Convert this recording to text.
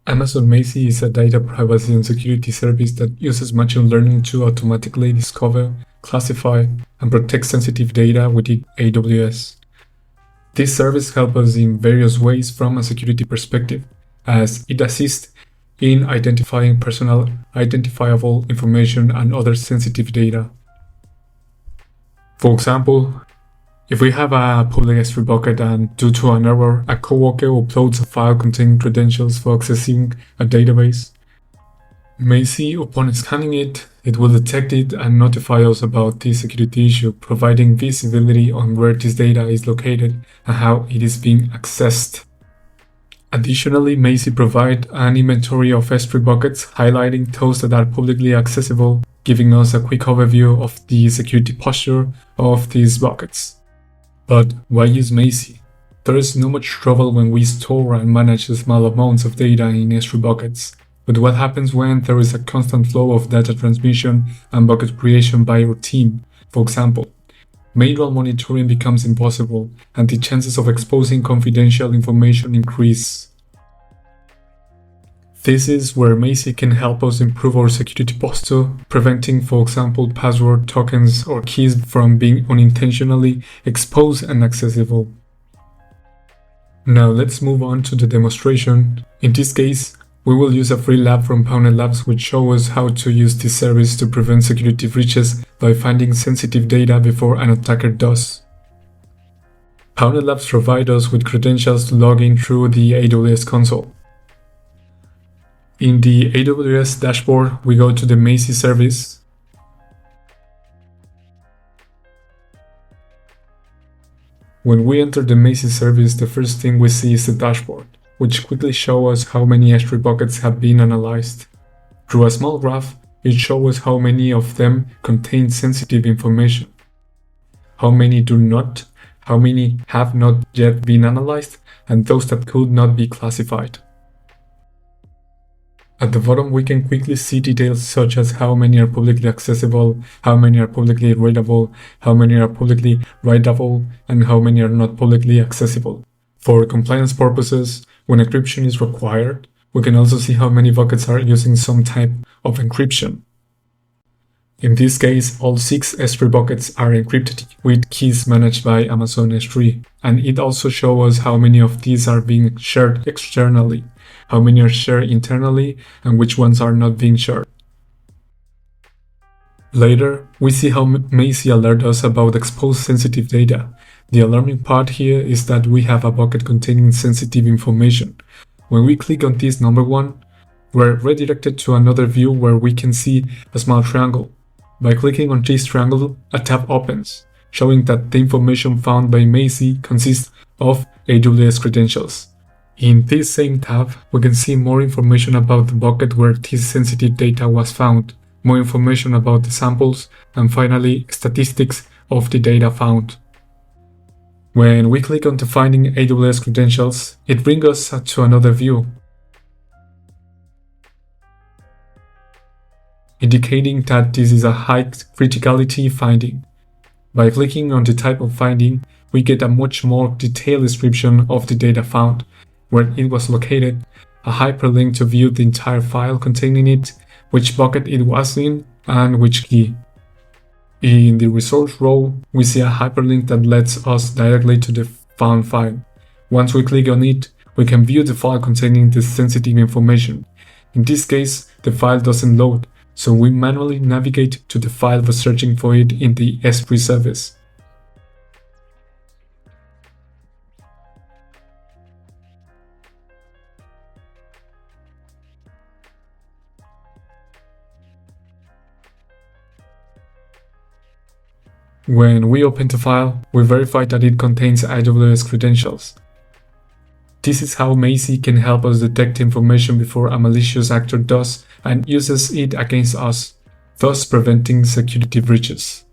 Amazon Macie is a data privacy and security service that uses machine learning to automatically discover, classify, and protect sensitive data within AWS. This service helps us in various ways from a security perspective, as it assists in identifying personal identifiable information and other sensitive data. For example, if we have a public S3 bucket and due to an error, a coworker uploads a file containing credentials for accessing a database, Macie, upon scanning it, it will detect it and notify us about this security issue, providing visibility on where this data is located and how it is being accessed. Additionally, Macie provides an inventory of S3 buckets, highlighting those that are publicly accessible, giving us a quick overview of the security posture of these buckets. But why use Macie? There is no much trouble when we store and manage small amounts of data in S3 buckets. But what happens when there is a constant flow of data transmission and bucket creation by your team? For example, manual monitoring becomes impossible and the chances of exposing confidential information increase. This is where Macie can help us improve our security posture, preventing, for example, password, tokens, or keys from being unintentionally exposed and accessible. Now let's move on to the demonstration. In this case, we will use a free lab from Pownet Labs which shows us how to use this service to prevent security breaches by finding sensitive data before an attacker does. Pownet Labs provides us with credentials to log in through the AWS console. In the AWS dashboard, we go to the Macie service. When we enter the Macie service, the first thing we see is the dashboard, which quickly shows us how many S3 buckets have been analyzed. Through a small graph, it shows us how many of them contain sensitive information, how many do not, how many have not yet been analyzed, and those that could not be classified. At the bottom, we can quickly see details such as how many are publicly accessible, how many are publicly readable, how many are publicly writable, and how many are not publicly accessible. For compliance purposes, when encryption is required, we can also see how many buckets are using some type of encryption. In this case, all 6 S3 buckets are encrypted with keys managed by Amazon S3, and it also shows us how many of these are being shared externally, how many are shared internally, and which ones are not being shared. Later, we see how Macie alerts us about exposed sensitive data. The alarming part here is that we have a bucket containing sensitive information. When we click on this number 1, we're redirected to another view where we can see a small triangle. By clicking on this triangle, a tab opens, showing that the information found by Macie consists of AWS credentials. In this same tab, we can see more information about the bucket where this sensitive data was found, more information about the samples, and finally, statistics of the data found. When we click on finding AWS credentials, it brings us to another view, indicating that this is a high criticality finding. By clicking on the type of finding, we get a much more detailed description of the data found, where it was located, a hyperlink to view the entire file containing it, which bucket it was in, and which key. In the results row, we see a hyperlink that leads us directly to the found file. Once we click on it, we can view the file containing the sensitive information. In this case, the file doesn't load, so we manually navigate to the file by searching for it in the S3 service. When we open the file, we verify that it contains AWS credentials. This is how Macie can help us detect information before a malicious actor does and uses it against us, thus preventing security breaches.